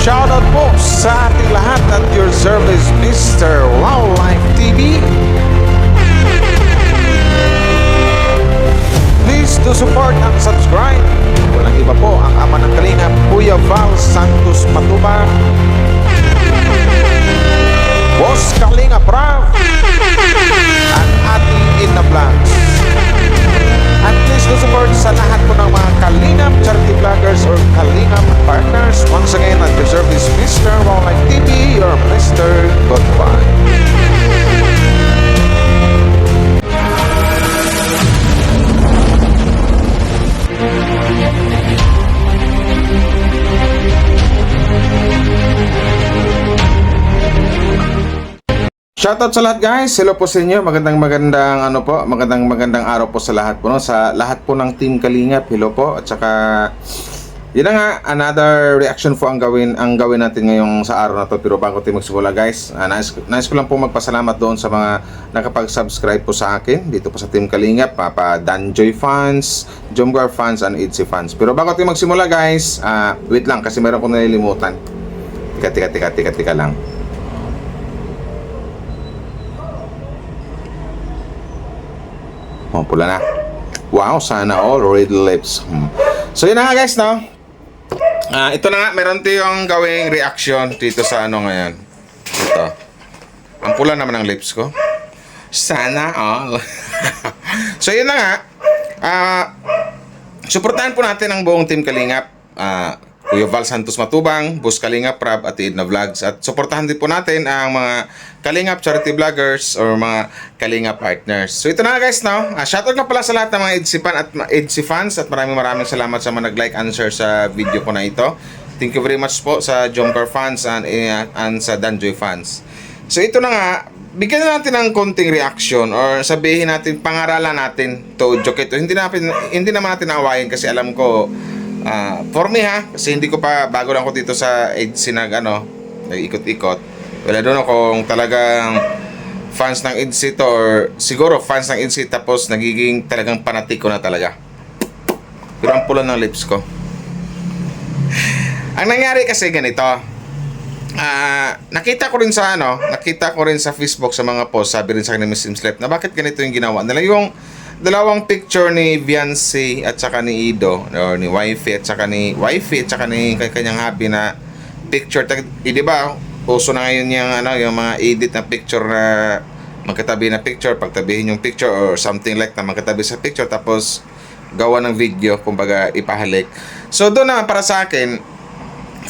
Shoutout po sa ating lahat at your service, Mr. Wildlife TV. Please do support and subscribe. Walang iba po ang ama ng Kalingap, Kuya Val Santos Matubang, Boss Kalingap Rav, at Ate Ina Vlogs. At please do support sa lahat po ng mga Kalingap charity vloggers or Kalingap partners. Once again, at your service, Mr. Wildlife TV, your Mr. Goodbye. Shoutout sa lahat guys. Hello po sa inyo. Magandang araw po sa lahat po, no? Sa lahat po ng Team Kalingap. Hello po. At saka yun na nga, another reaction po ang gawin natin ngayong sa araw na to. Pero bago tayo magsimula guys, nais ko lang po magpasalamat doon sa mga nakapag-subscribe po sa akin dito po sa Team Kalingap, Papa Danjoy fans, Jomgar fans, and Itzy fans. Pero bago tayo magsimula guys, wait lang kasi meron kong nalilimutan. Tika lang. Oh, pula na. Wow, sana all red lips. So yun na nga guys, no? Ito na nga, meron tayong gawing reaction dito sa ano ngayon. Ito. Ang pula naman ng lips ko. Sana all. So yun na nga. Suportahan po natin ang buong Team Kalingap. Kuya Val Santos Matubang, Boss Kalingap Rab, at Edna Vlogs. At suportahan din po natin ang mga Kalingap charity vloggers or mga Kalingap partners. So ito na guys, no? Shoutout na pala sa lahat ng mga Edsi fans at maraming salamat sa mga nag-like and share sa video ko na ito. Thank you very much po sa Jomcar fans and sa Danjoy fans. So ito na nga, bigyan na natin ng konting reaction or sabihin natin, pangaralan natin to joke ito. Hindi naman natin awayin kasi alam ko for me kasi hindi ko pa, bago lang ko dito sa EDSI nag-ikot-ikot. Wala doon kung talagang fans ng EDSI to or siguro fans ng EDSI tapos nagiging talagang panatik ko na talaga. Pero ang pula ng lips ko. Ang nangyari kasi ganito. Nakita ko rin sa Facebook sa mga post, sabi rin sa akin ni Miss Imslep na bakit ganito yung ginawa nila, yung dalawang picture ni Viancy at saka ni Ido or ni Wifey at saka ni kanyang hubby na picture. Di ba? Uso na ngayon yung mga edit na picture na magkatabi na picture, pagtabihin yung picture or something like na magkatabi sa picture tapos gawa ng video, kumbaga ipahalik. So doon naman para sa akin,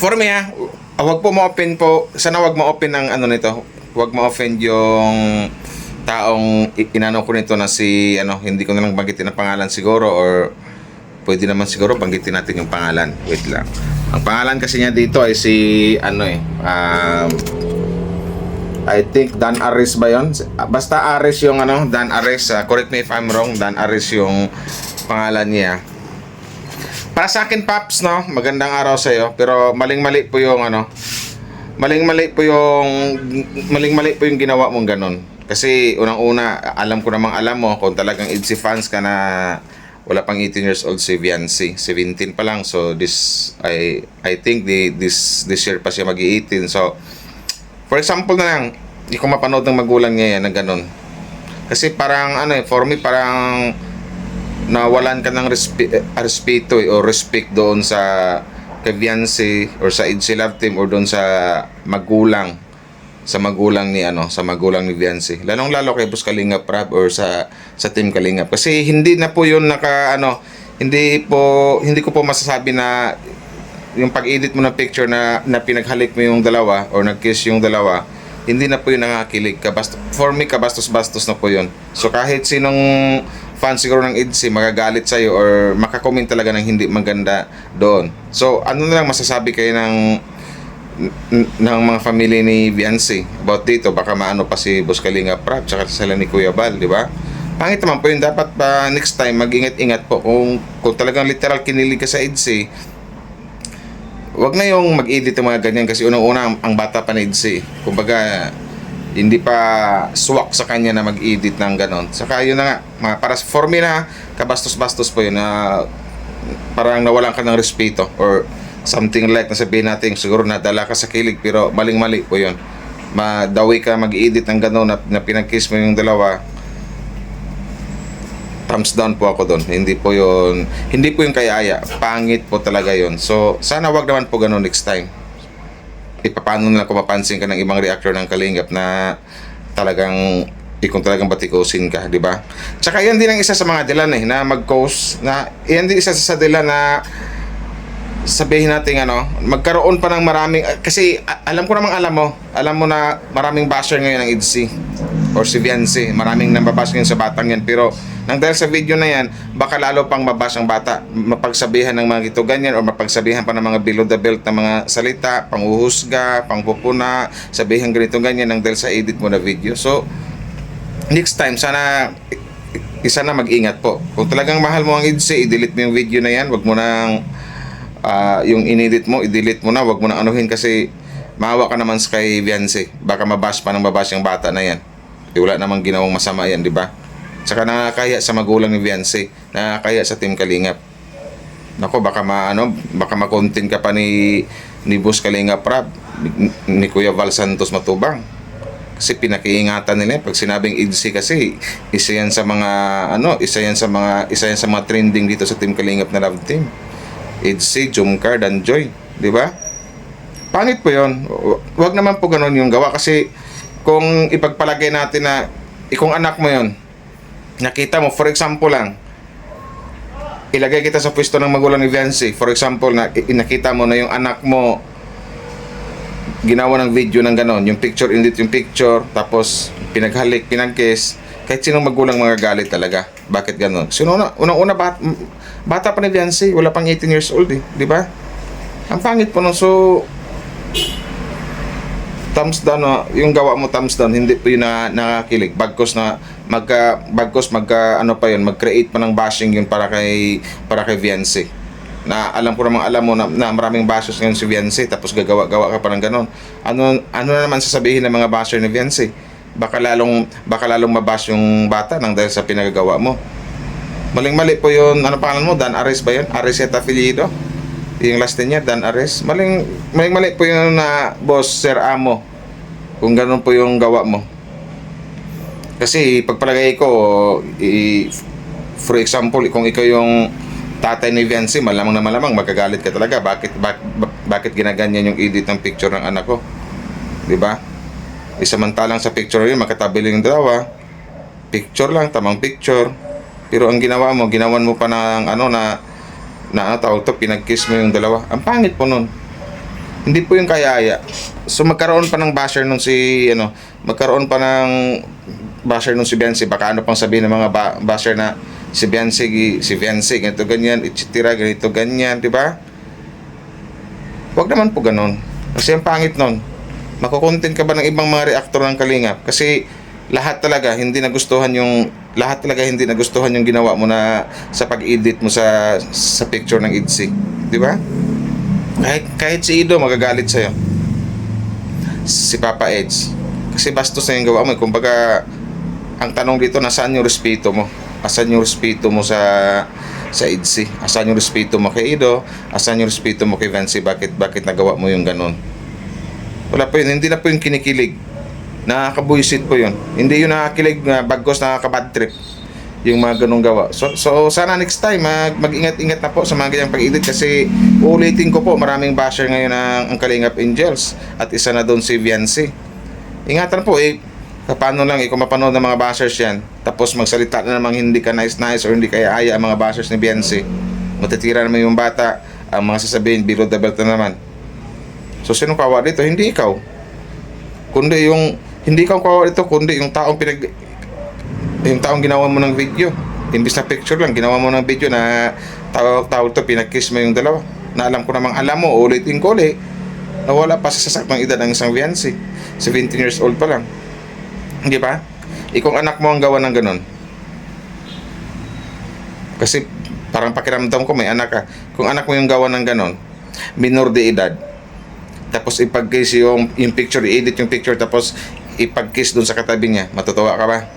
for me wag po ma-open po, sana wag ma-open ang nito. Wag ma-offend yung taong inano ko nito na si hindi ko na lang banggitin ang pangalan siguro or pwede naman siguro banggitin natin yung pangalan. Wait lang. Ang pangalan kasi niya dito ay si I think Dan Aris ba yun? Basta Aris yung Dan Aris, correct me if I'm wrong, Dan Aris yung pangalan niya. Para sa akin Paps, no, magandang araw sa iyo, pero maling-mali po yung maling-mali po yung ginawa mong ganun. Kasi unang-una, alam ko namang alam mo kung talagang EDSI fans ka na wala pang 18 years old si Viancy. 17 pa lang. So I think this year pa siya mag-18. So for example na lang, hindi ko mapanood ng magulang niya yan na ganun. Kasi parang for me parang nawalan ka ng respeto o respect doon sa kay Viancy or sa EDSI Love Team or doon sa magulang ni Viancy. Lalong-lalo kay Boss Kalingap Rab or sa Team Kalingap. Kasi hindi na po 'yun hindi ko po masasabi na yung pag-edit mo ng picture na pinaghalik mo yung dalawa or nag-kiss yung dalawa, hindi na po 'yun nakakilig. For me, kabastos-bastos na po 'yun. So kahit sinong fan siguro ng EDSI magagalit sa'yo or makakomment talaga ng hindi maganda doon. So ano na lang masasabi kayo ng mga family ni Viancy about dito, baka maano pa si Boss Kalingap Rab tsaka sila ni Kuya Val, di ba? Pangit naman po yun. Dapat pa next time mag-ingat-ingat po kung talagang literal kinilig ka sa EDSI, wag na yung mag-edit ng mga ganyan kasi unang-una ang bata pa ni EDSI, kumbaga hindi pa swak sa kanya na mag-edit ng ganon. Saka yun na nga, para for me na kabastos-bastos po yun na parang nawalan ka ng respeto or something like na sabihin natin siguro nadala ka sa kilig pero maling-mali po yun. Madawi ka mag-edit ng gano'n na pinag-kiss mo yung dalawa, thumbs down po ako doon. Hindi po yung kaya-aya. Pangit po talaga yon. So, sana wag naman po gano'n next time. Paano na kung mapansin ka ng ibang reactor ng Kalingap na talagang kung talagang batikusin ka, di ba? Tsaka yan din ang isa sa mga dahilan na mag-cause na yan din isa sa dahilan na sabihin natin magkaroon pa ng maraming kasi alam mo na maraming basher ngayon ng IDC or si Viancy, maraming nambabash ngayon sa batang yan, pero nang dahil sa video na yan baka lalo pang mabash ang bata, mapagsabihan ng mga gito ganyan o mapagsabihan pa ng mga below the belt na mga salita, panghuhusga, pangpupuna, sabihan ganito ganyan nang dahil sa edit mo na video. So next time sana isa na mag-ingat po. Kung talagang mahal mo ang IDC, i-delete mo yung video na yan, wag mo nang yung inedit mo, i-delete mo na, wag mo nang anuhin kasi maawa ka naman sa kay Viancy. Baka mabash pa ng mabash yung bata na yan. Wala namang ginawang masama yan, di ba? Saka nakakaya sa magulang ni Viancy, nakakaya sa Team Kalingap. Nako, baka ma-content ka pa ni Boss Kalingap Rab, ni Kuya Val Santos Matubang. Kasi pinakiingatan nila pag sinabing IDC kasi isa yan sa mga trending dito sa Team Kalingap na Love Team. IDC, Jumcar, Danjoy, di ba? Pangit po yun. Huwag naman po ganun yung gawa kasi kung ipagpalagay natin na kung anak mo yun, nakita mo, for example lang, ilagay kita sa pwesto ng magulang ni Viancy, for example, na nakita mo na yung anak mo ginawa ng video ng ganon, yung picture, edit yung picture, tapos pinaghalik, pinag-kiss, kahit sinong magulang mga galit talaga. Bakit ganon? Unang-una, bata pa ni Viancy, wala pang 18 years old di ba? Ang pangit po nun. So thumbs down, yung gawa mo thumbs down, hindi po yun nakakilig. Bagkos mag-create pa ng bashing yun para kay Viancy. Na alam mo na maraming bashers ngayon si Viancy, tapos gagawa ka pa ng ganon. Ano na naman sasabihin ng mga basher ni Viancy? Baka lalong mabash yung bata nang dahil sa pinagagawa mo. Maling-mali po yun. Ano pangalan mo? Dan Ares ba yun? Areseta Filido? Yung last niya, Dan Ares. Maling-mali po yun na Boss Sir Amo. Kung ganun po yung gawa mo. Kasi pagpalagay ko, for example, kung ikaw yung tatay ni Viancy, malamang magagalit ka talaga. Bakit ginaganyan yung edit ng picture ng anak ko? Diba? Samantalang sa picture yun, makatabi lang yung dalawa. Picture lang, tamang picture. Pero ang ginawan mo pa ng pinag-kiss mo yung dalawa. Ang pangit po nun. Hindi po yung kaya-aya. So magkaroon pa ng basher nun si Viancy. Baka pang sabihin ng mga basher na si Viancy, ganito ganyan, etc. ganito ganyan, di ba? Huwag naman po ganun. Kasi ang pangit nun. Makukontent ka ba ng ibang mga reactor ng Kalingap? Kasi lahat talaga hindi nagustuhan yung ginawa mo na sa pag-edit mo sa picture ng IDC, di ba? Kahit si Ido magagalit sa iyo. Si Papa Edge. Kasi bastos na yung gawa mo. Kumbaga, ang tanong dito, nasaan yung respeto mo? Asan yung respeto mo sa IDC? Asan yung respeto mo kay Ido? Asan yung respeto mo kay Viancy? Bakit nagawa mo yung ganun? Wala po yun. Hindi na po yung kinikilig. Nakakabuisit po yun. Hindi yun nakakilig na bagkos, nakakabad trip yung mga ganong gawa. So sana next time mag-ingat-ingat na po sa mga ganyang pag-edit kasi ulitin ko po, maraming basher ngayon ang Kalingap Angels at isa na doon si Viancy. Ingatan po paano lang kung mapanood ng mga bashers yan tapos magsalita na namang hindi ka nice or hindi kaya aya ang mga bashers ni Viancy, matitira naman yung bata, ang mga sasabihin below the belt na naman. So sinong kawa dito? Hindi ikaw, kundi hindi ikaw kawa dito, kundi yung taong ginawa mo ng video. Imbis na picture lang, ginawa mo ng video na tawag to, pinag-kiss mo yung dalawa. Na alam mo, ulitin ko ulit, na wala pa sa sasaktang edad ng isang Viancy. 17 years old pa lang. Hindi ba? Kung anak mo ang gawa ng ganun. Kasi parang pakiramdam ko may anak ka. Kung anak mo yung gawa ng ganun, minor de edad, tapos ipag-kiss yung picture, i-edit yung picture, tapos ipag-kiss dun sa katabi niya, matutuwa ka ba?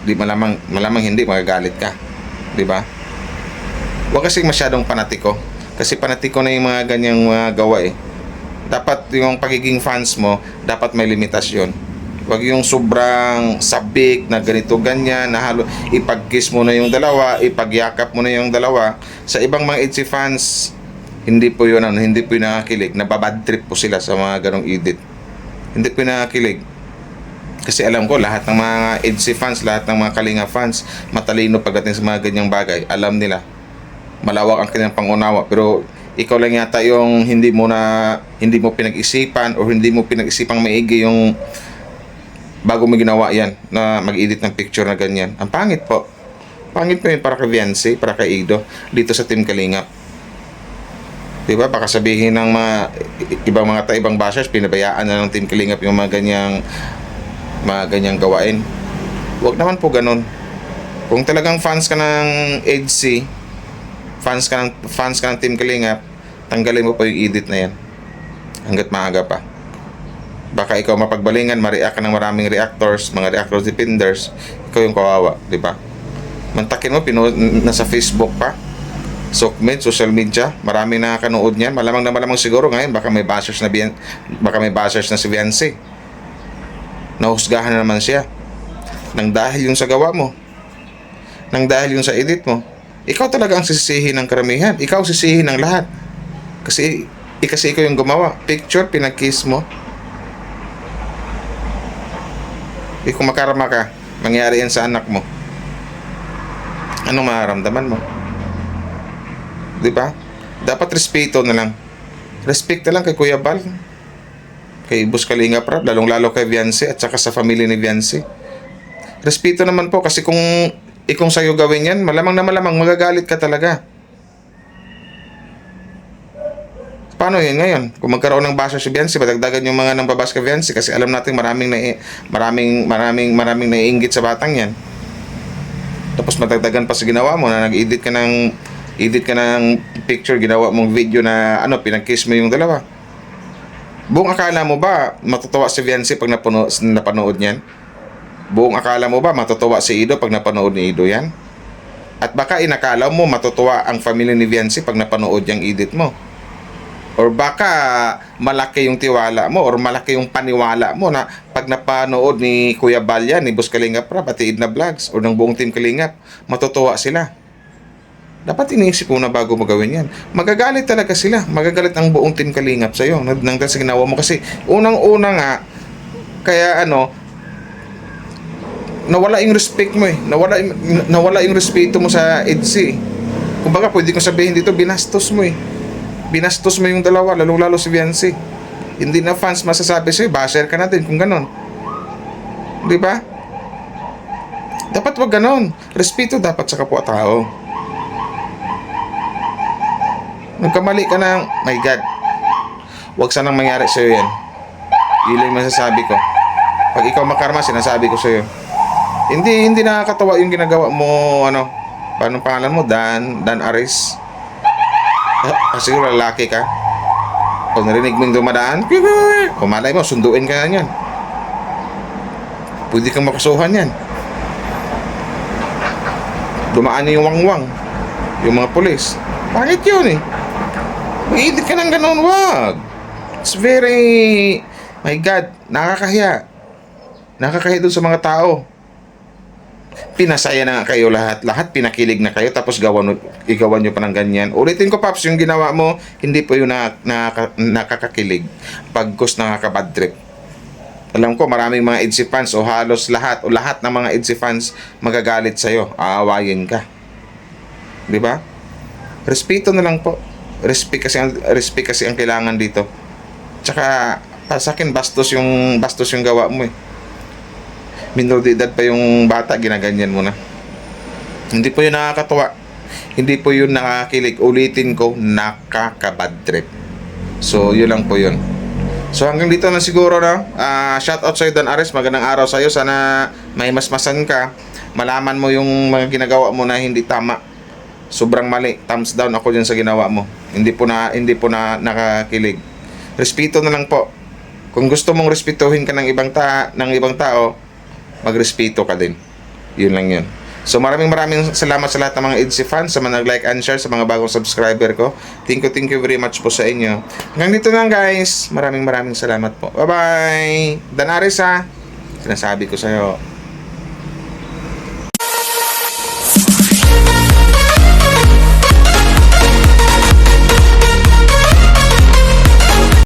Di malamang hindi, magagalit ka. Di ba? Huwag kasing masyadong panatiko. Kasi panatiko na yung mga ganyang mga gawa eh. Dapat yung pagiging fans mo, dapat may limitasyon. Huwag yung sobrang sabik na ganito ganyan, na ipag-kiss mo na yung dalawa, ipagyakap mo na yung dalawa. Sa ibang mga EDC fans, hindi po yun, hindi po yun nakakilig. Nababad trip po sila sa mga ganong edit. Hindi po yun nakakilig. Kasi alam ko, lahat ng mga EDC fans, lahat ng mga Kalinga fans, matalino pagdating sa mga ganyang bagay. Alam nila. Malawak ang kanilang pangunawa, pero ikaw lang yata yung hindi mo pinag-isipan o hindi mo pinag-isipang maigi yung bago mo ginawa yan na mag-edit ng picture na ganyan. Ang pangit po. Pangit po yun para kay Viancy, para kay Ido dito sa Team Kalingap. Diba? Baka sabihin ng mga ibang bashers, pinabayaan na ng Team Kalingap yung mga ganyang gawain. Huwag naman po ganun. Kung talagang fans ka ng EDC, fans ka ng Team Kalingap, tanggalin mo pa yung edit na yan hanggat maaga pa. Baka ikaw mapagbalingan, ma-react ka ng maraming mga reactors defenders, ikaw yung kawawa, di ba? Mantakin mo, nasa Facebook pa, social media, maraming nakakanood niyan. Malamang siguro ngayon baka may bashers na si Viancy. Nahusgahan na naman siya nang dahil yung sa gawa mo, nang dahil yung sa edit mo. Ikaw talaga ang sisisihin ng karamihan. Ikaw sisihin ng lahat. Kasi ikaw yung gumawa. Picture, pinag-kiss mo. Kung makarama ka, mangyari yan sa anak mo, anong mararamdaman mo? Diba? Dapat respeto na lang. Respect na lang kay Kuya Bal, kay Boss Kalinga Prab, lalong-lalo kay Viancy at saka sa family ni Viancy. Respeto naman po, kasi kung sa'yo gawin yan, malamang magagalit ka talaga. Paano yun ngayon? Kung magkaroon ng basher si Viancy, madagdagan yung mga nang babas kay Viancy, kasi alam natin maraming naiinggit sa batang yan. Tapos madagdagan pa sa ginawa mo na nag-edit ka ng picture, ginawa mong video na pinag-kiss mo yung dalawa. Buong akala mo ba matutuwa si Viancy pag napanood niyan? Buong akala mo ba matutuwa si Ido pag napanood ni Ido yan? At baka inakala mo matutuwa ang family ni Viancy pag napanood yung edit mo. Or baka malaki yung tiwala mo or malaki yung paniwala mo na pag napanood ni Kuya Balya, ni Boss Kalingap Prab, at Idna Vlogs, or ng buong Team Kalingap, matutuwa sila. Dapat iniisip mo na bago mo gawin yan. Magagalit talaga sila. Magagalit ang buong Team Kalingap sa'yo nang dahil sa ginawa mo. Kasi unang-una nga, kaya nawala yung respect mo eh. Nawala yung respeto mo sa EDC. Kumbaga, pwede kong sabihin dito, binastos mo eh. Binastos mo yung dalawa, lalong-lalo si Viancy. Hindi na fans masasabi sa'yo, basher ka na din kung ganon. Di ba? Dapat wag ganon. Respeto dapat sa kapwa-tao. Nagkamali ka ng, my God, wag sanang mangyari sa'yo yan. Yun yung masasabi ko. Pag ikaw makarma, sinasabi ko sa'yo. Hindi nakakatawa yung ginagawa mo, paano pangalan mo? Dan Aris. Kasi lalaki ka. Kung narinig mo yung dumadaan, kumalay mo, sunduin ka na yan. Pwede kang makasuhan yan. Dumaan niyo yung wangwang, yung mga pulis. Bakit yun eh? Mag-edit ka ng ganon, wag. It's very, my God, nakakahiya. Nakakahiya dun sa mga tao. Pinasaya na kayo lahat pinakilig na kayo, tapos igawan nyo pa ng ganyan. Ulitin ko, Paps, yung ginawa mo, hindi po yung nakakakilig. Pagkos nakakabad trip. Alam ko, maraming mga EDC fans o halos lahat ng mga EDC fans magagalit sa'yo. Aawayin ka. Di ba? Respeto na lang po. Respect kasi ang kailangan dito. Tsaka, para sa akin, bastos yung gawa mo eh. Minor de edad pa yung bata, ginaganyan mo na. Hindi po yun nakakatawa. Hindi po yun nakakilig. Ulitin ko, nakakabad trip. So, yun lang po yun. So, hanggang dito na siguro na. Shoutout sa'yo, Dan Ares. Magandang araw sa'yo. Sana may masmasan ka. Malaman mo yung mga ginagawa mo na hindi tama. Sobrang mali. Thumbs down ako dyan sa ginawa mo. Hindi po na nakakilig. Respeto na lang po. Kung gusto mong respetuhin ka ng ibang tao, magrespeto ka din. Yun lang yun. So maraming salamat sa lahat ng mga EDC fans, sa mga nag-like and share, sa mga bagong subscriber ko. Thank you very much po sa inyo. Hanggang dito lang guys. Maraming salamat po. Bye-bye. Danaris ha. Sinasabi ko sa'yo.